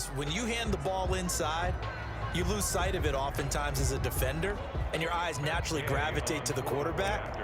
because when you hand the ball inside, you lose sight of it oftentimes as a defender, and your eyes naturally gravitate to the quarterback.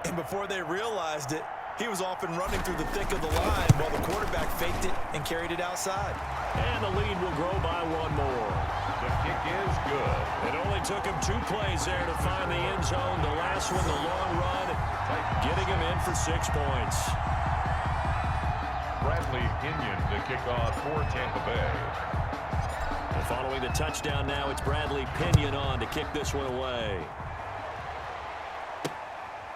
And before they realized it, he was off and running through the thick of the line while the quarterback faked it and carried it outside. And the lead will grow by one more. The kick is good. It only took him 2 plays there to find the end zone. The last one, the long run, getting him in for 6 points. Bradley Pinion to kick off for Tampa Bay. And following the touchdown now, it's Bradley Pinion on to kick this one away.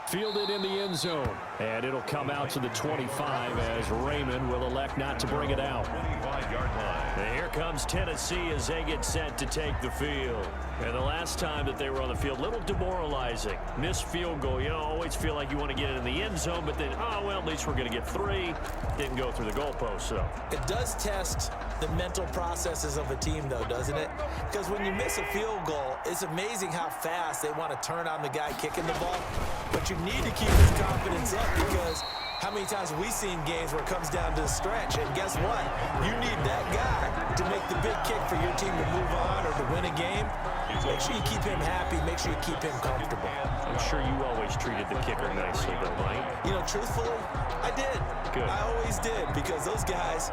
Fielded in the end zone. And it'll come out to the 25 as Raymond will elect not to bring it out. 25-yard line. And here comes Tennessee as they get set to take the field. And the last time that they were on the field, a little demoralizing. Missed field goal. You know, always feel like you want to get it in the end zone, but then, oh, well, at least we're going to get 3. Didn't go through the goalpost, so. It does test the mental processes of a team, though, doesn't it? Because when you miss a field goal, it's amazing how fast they want to turn on the guy kicking the ball. But you need to keep his confidence up, because how many times have we seen games where it comes down to the stretch, and guess what? You need that guy to make the big kick for your team to move on or to win a game. Make sure you keep him happy. Make sure you keep him comfortable. I'm sure you always treated the kicker nicely, though, Mike. You know, truthfully, I did. Good. I always did, because those guys,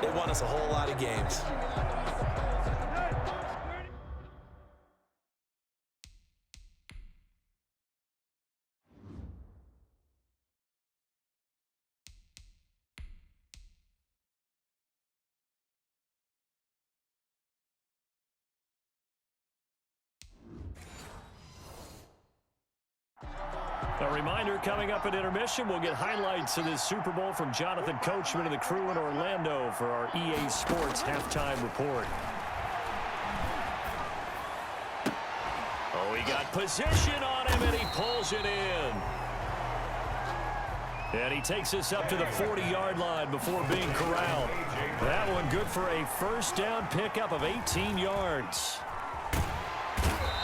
they won us a whole lot of games. A reminder, coming up at intermission, we'll get highlights of this Super Bowl from Jonathan Coachman and the crew in Orlando for our EA Sports halftime report. Oh, he got position on him, and he pulls it in. And he takes us up to the 40-yard line before being corralled. That one good for a first down pickup of 18 yards.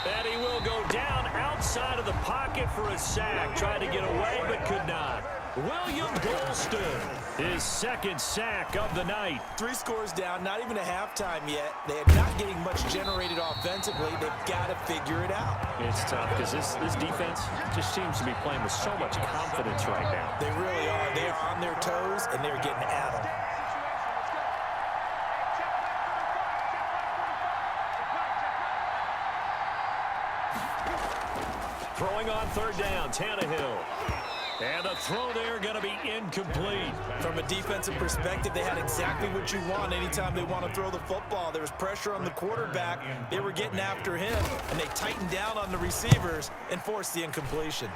And he will go down outside of the pocket for a sack. Tried to get away, but could not. William Golston, his second sack of the night. 3 scores down, not even a halftime yet. They're not getting much generated offensively. They've got to figure it out. It's tough because this defense just seems to be playing with so much confidence right now. They really are. They are on their toes, and they're getting at them. Throwing on third down, Tannehill. And the throw there going to be incomplete. From a defensive perspective, they had exactly what you want anytime they want to throw the football. There was pressure on the quarterback. They were getting after him, and they tightened down on the receivers and forced the incompletion.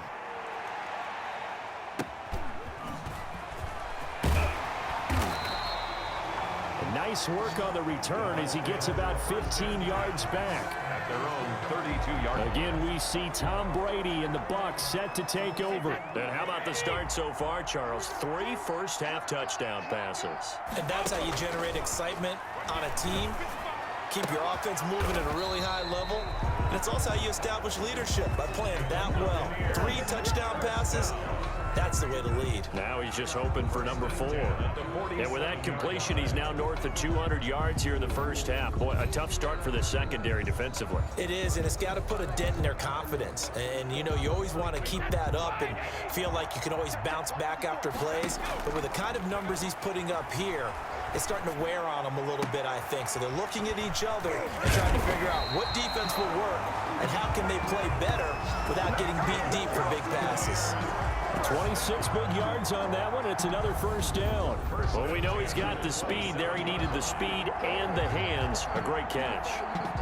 Nice work on the return as he gets about 15 yards back. At their own 32-yard. Again, we see Tom Brady and the Bucs set to take over. And how about the start so far, Charles? 3 first-half touchdown passes. And that's how you generate excitement on a team. Keep your offense moving at a really high level. And it's also how you establish leadership by playing that well. 3 touchdown passes. That's the way to lead. Now he's just hoping for number 4. And with that completion, he's now north of 200 yards here in the first half. Boy, a tough start for the secondary defensively. It is, and it's got to put a dent in their confidence. And, you know, you always want to keep that up and feel like you can always bounce back after plays. But with the kind of numbers he's putting up here, it's starting to wear on them a little bit, I think. So they're looking at each other and trying to figure out what defense will work and how can they play better without getting beat deep for big passes. 26 big yards on that one. It's another first down. Well, we know he's got the speed there. He needed the speed and the hands. A great catch.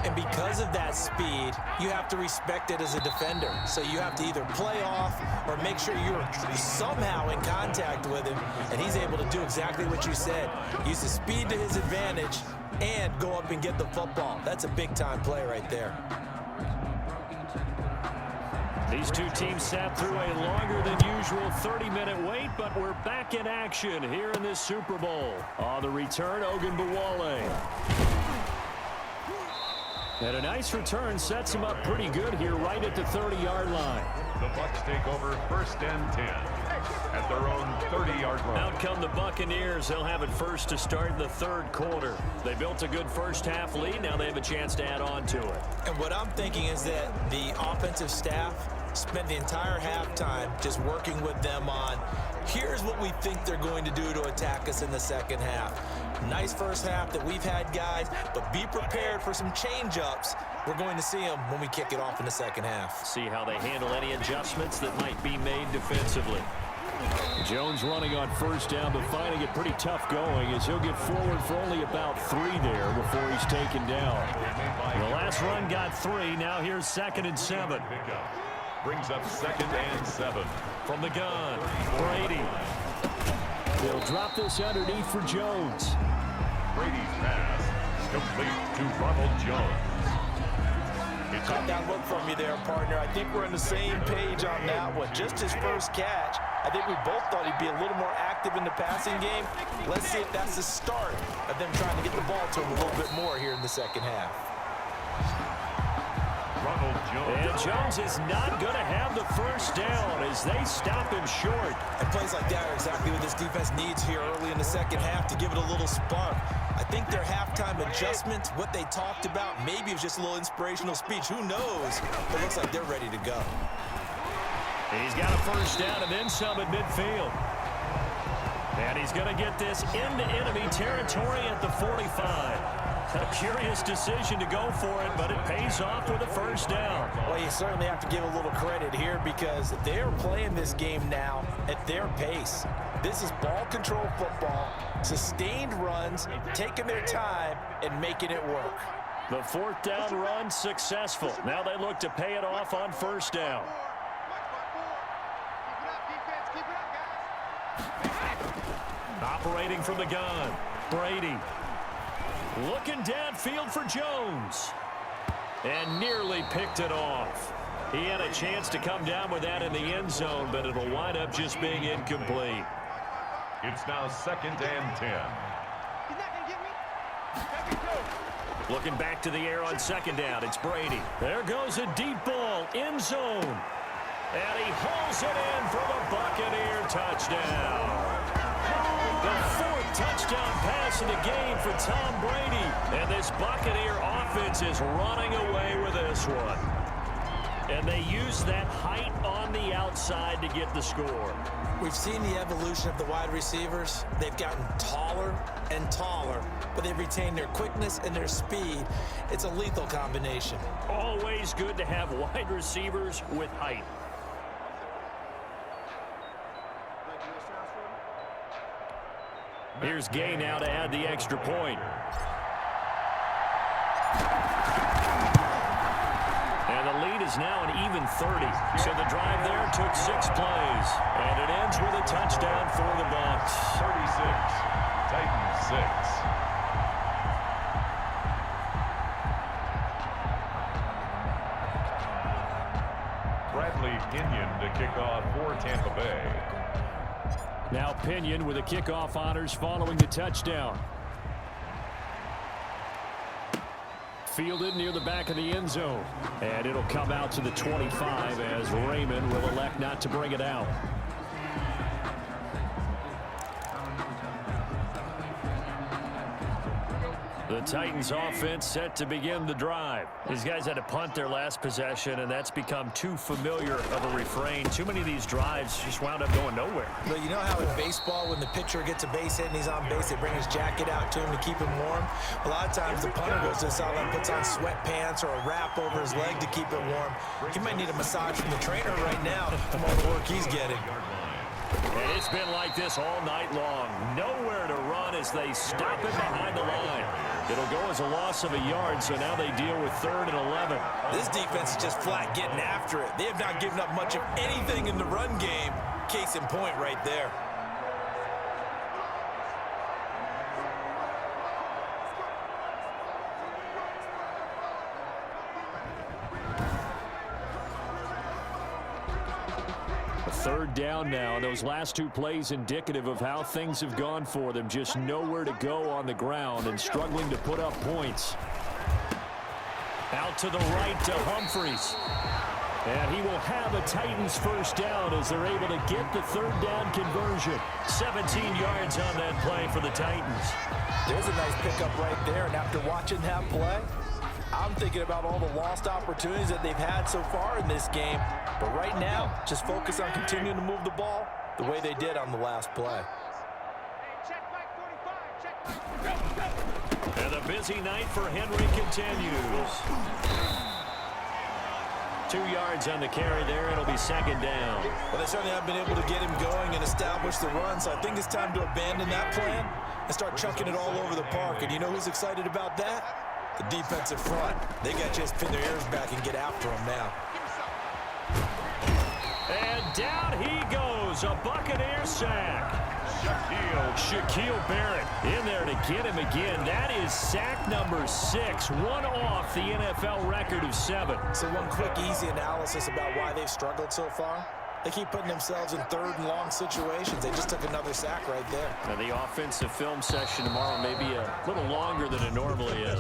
And because of that speed, you have to respect it as a defender. So you have to either play off or make sure you're somehow in contact with him. And he's able to do exactly what you said. Use the speed to his advantage and go up and get the football. That's a big-time play right there. These two teams sat through a longer than usual 30-minute wait, but we're back in action here in this Super Bowl. On the return, Ogunbowale. And a nice return sets him up pretty good here right at the 30-yard line. The Bucs take over first and 10. at their own 30-yard line. Out come the Buccaneers. They'll have it first to start the third quarter. They built a good first-half lead. Now they have a chance to add on to it. And what I'm thinking is that the offensive staff spent the entire halftime just working with them on, here's what we think they're going to do to attack us in the second half. Nice first half that we've had, guys, but be prepared for some change-ups. We're going to see them when we kick it off in the second half. See how they handle any adjustments that might be made defensively. Jones running on first down, but finding it pretty tough going as he'll get forward for only about 3 there before he's taken down. The last run got 3. Now here's 2nd and 7. Brings up 2nd and 7. From the gun, Brady. They'll drop this underneath for Jones. Brady's pass complete to Ronald Jones. Caught that look from you there, partner. I think we're on the same page on that one. Just his first catch, I think we both thought he'd be a little more active in the passing game. Let's see if that's the start of them trying to get the ball to him a little bit more here in the second half. Ronald Jones. And Jones is not going to have the first down as they stop him short. And plays like that are exactly what this defense needs here early in the second half to give it a little spark. I think their halftime adjustments, what they talked about, maybe it was just a little inspirational speech. Who knows? But it looks like they're ready to go. He's got a first down and then some at midfield. And he's going to get this into enemy territory at the 45. A curious decision to go for it, but it pays off with a first down. Well, you certainly have to give a little credit here because they're playing this game now at their pace. This is ball control football, sustained runs, taking their time and making it work. The 4th down run successful. Now they look to pay it off on first down. Operating from the gun, Brady. Looking downfield for Jones. And nearly picked it off. He had a chance to come down with that in the end zone, but it'll wind up just being incomplete. It's now 2nd and 10. Looking back to the air on 2nd down, it's Brady. There goes a deep ball, end zone. And he hauls it in for the Buccaneer touchdown. The 4th touchdown pass in the game for Tom Brady. And this Buccaneer offense is running away with this one. And they use that height on the outside to get the score. We've seen the evolution of the wide receivers. They've gotten taller and taller, but they've retained their quickness and their speed. It's a lethal combination. Always good to have wide receivers with height. Here's Gay now to add the extra point. And the lead is now an even 30. So the drive there took 6 plays. And it ends with a touchdown for the Bucs. 36, Titans 6. Bradley Pinion to kick off for Tampa Bay. Now Pinion with the kickoff honors following the touchdown. Fielded near the back of the end zone. And it'll come out to the 25 as Raymond will elect not to bring it out. The Titans offense set to begin the drive. These guys had to punt their last possession, and that's become too familiar of a refrain. Too many of these drives just wound up going nowhere. But you know how in baseball, when the pitcher gets a base hit and he's on base, they bring his jacket out to him to keep him warm? A lot of times the punter goes to this outlet and puts on sweatpants or a wrap over his leg to keep it warm. He might need a massage from the trainer right now from all the work he's getting. And it's been like this all night long. Nowhere to run as they stop him behind the line. It'll go as a loss of a yard, so now they deal with 3rd and 11. This defense is just flat getting after it. They have not given up much of anything in the run game. Case in point right there. Third down now. Those last 2 plays indicative of how things have gone for them. Just nowhere to go on the ground and struggling to put up points. Out to the right to Humphries. And he will have a Titans first down as they're able to get the third down conversion. 17 yards on that play for the Titans. There's a nice pickup right there, and after watching that play, I'm thinking about all the lost opportunities that they've had so far in this game. But right now, just focus on continuing to move the ball the way they did on the last play. And a busy night for Henry continues. 2 yards on the carry there. It'll be second down. Well, they certainly have been able to get him going and establish the run, so I think it's time to abandon that plan and start chucking it all over the park. And you know who's excited about that? The defensive front. They got to just pin their ears back and get after him now. And down he goes. A Buccaneer sack. Shaquille Barrett in there to get him again. That is sack number 6, one off the NFL record of 7. So one quick, easy analysis about why they've struggled so far. They keep putting themselves in third and long situations. They just took another sack right there. Now the offensive film session tomorrow may be a little longer than it normally is.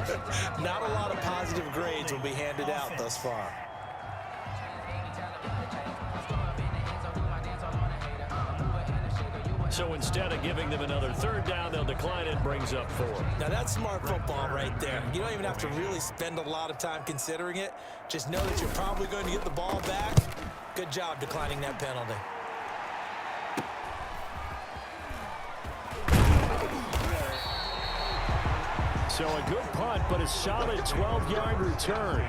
Not a lot of positive grades will be handed out thus far. So instead of giving them another third down, they'll decline it, brings up 4. Now that's smart football right there. You don't even have to really spend a lot of time considering it. Just know that you're probably going to get the ball back. Good job declining that penalty. So a good punt, but a solid 12-yard return.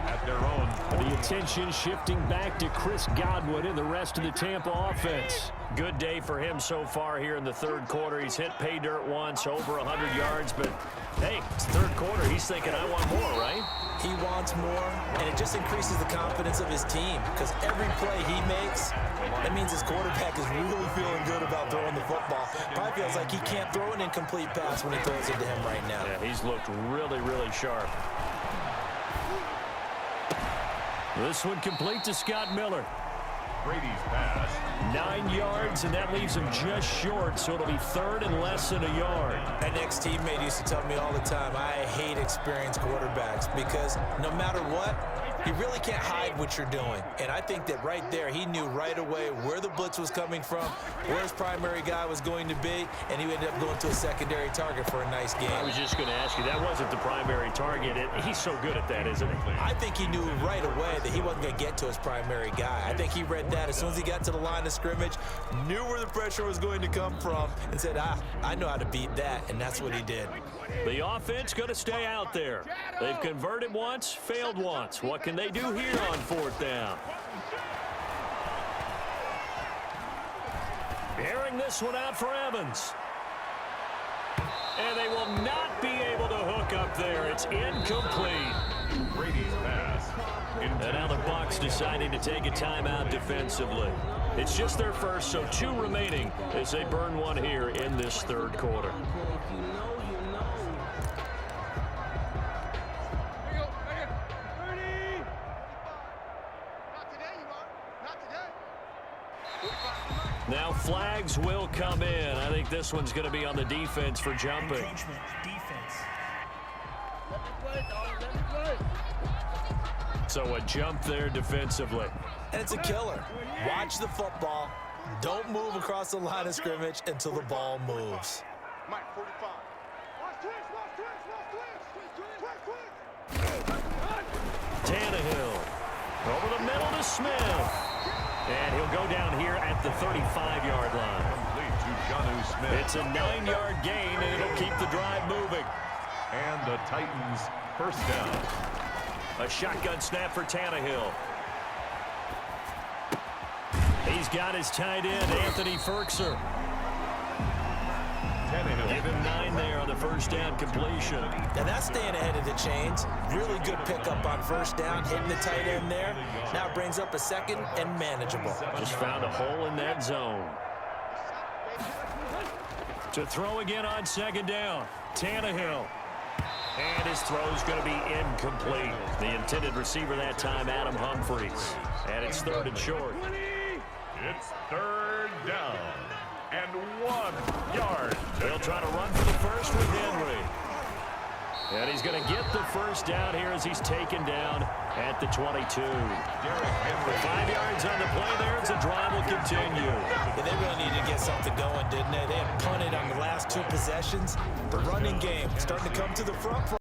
At their own. The attention shifting back to Chris Godwin and the rest of the Tampa offense. Good day for him so far here in the third quarter. He's hit pay dirt once, over 100 yards, but hey, it's third quarter. He's thinking, I want more, right? He wants more, and it just increases the confidence of his team because every play he makes, that means his quarterback is really feeling good about throwing the football. Probably feels like he can't throw an incomplete pass when he throws it to him right now. Yeah, he's looked really, really sharp. This one complete to Scott Miller. Brady's pass. 9 yards, and that leaves him just short, so it'll be third and less than a yard. An ex-teammate used to tell me all the time, I hate experienced quarterbacks because no matter what, you really can't hide what you're doing. And I think that right there, he knew right away where the blitz was coming from, where his primary guy was going to be, and he ended up going to a secondary target for a nice game. I was just going to ask you, that wasn't the primary target. He's so good at that, isn't he? I think he knew right away that he wasn't going to get to his primary guy. I think he read that as soon as he got to the line of scrimmage, knew where the pressure was going to come from, and said, I know how to beat that, and that's what he did. The offense going to stay out there. They've converted once, failed once. What can they do here on fourth down? Airing this one out for Evans. And they will not be able to hook up there. It's incomplete. Brady's pass. And now the Bucs deciding to take a timeout defensively. It's just their first, so 2 remaining as they burn one here in this third quarter. Now flags will come in. I think this one's going to be on the defense for jumping. So a jump there defensively. And it's a killer. Watch the football. Don't move across the line of scrimmage until the ball moves. Tannehill over the middle to Smith. And he'll go down here at the 35-yard line. It's a 9-yard gain, and it'll keep the drive moving. And the Titans first down. A shotgun snap for Tannehill. He's got his tight end, Anthony Ferkser. Give him 9 there on the first down completion. And that's staying ahead of the chains. Really good pickup on first down, hitting the tight end there. Now it brings up a second and manageable. Just found a hole in that zone. To throw again on second down, Tannehill. And his throw's going to be incomplete. The intended receiver that time, Adam Humphries. And it's third and short. It's third down. And 1 yard. They'll try to run for the first with Henry. And he's going to get the first down here as he's taken down at the 22. 5 yards on the play there as the drive will continue. Yeah, they really needed to get something going, didn't they? They had punted on the last 2 possessions. The running game starting to come to the front.